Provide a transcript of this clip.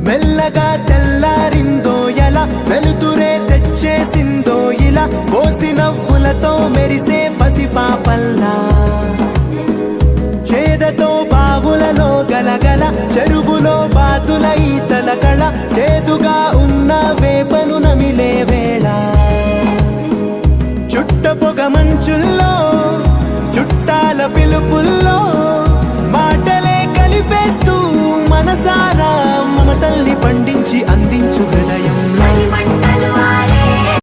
మెల్లగా తెల్లారిందో ఎలా వెలుతురే తెచ్చేసిందో ఇలా పోసి నవ్వులతో మెరిసే పసిపాపల్లా చేదతో బావులలో గలగల చెరువులో బాతుల ఈతల కళ చేదుగా ఉన్న వేపను నమిలే వేళ చుట్ట పొగ మంచుల్లో చుట్టాల పిలుపు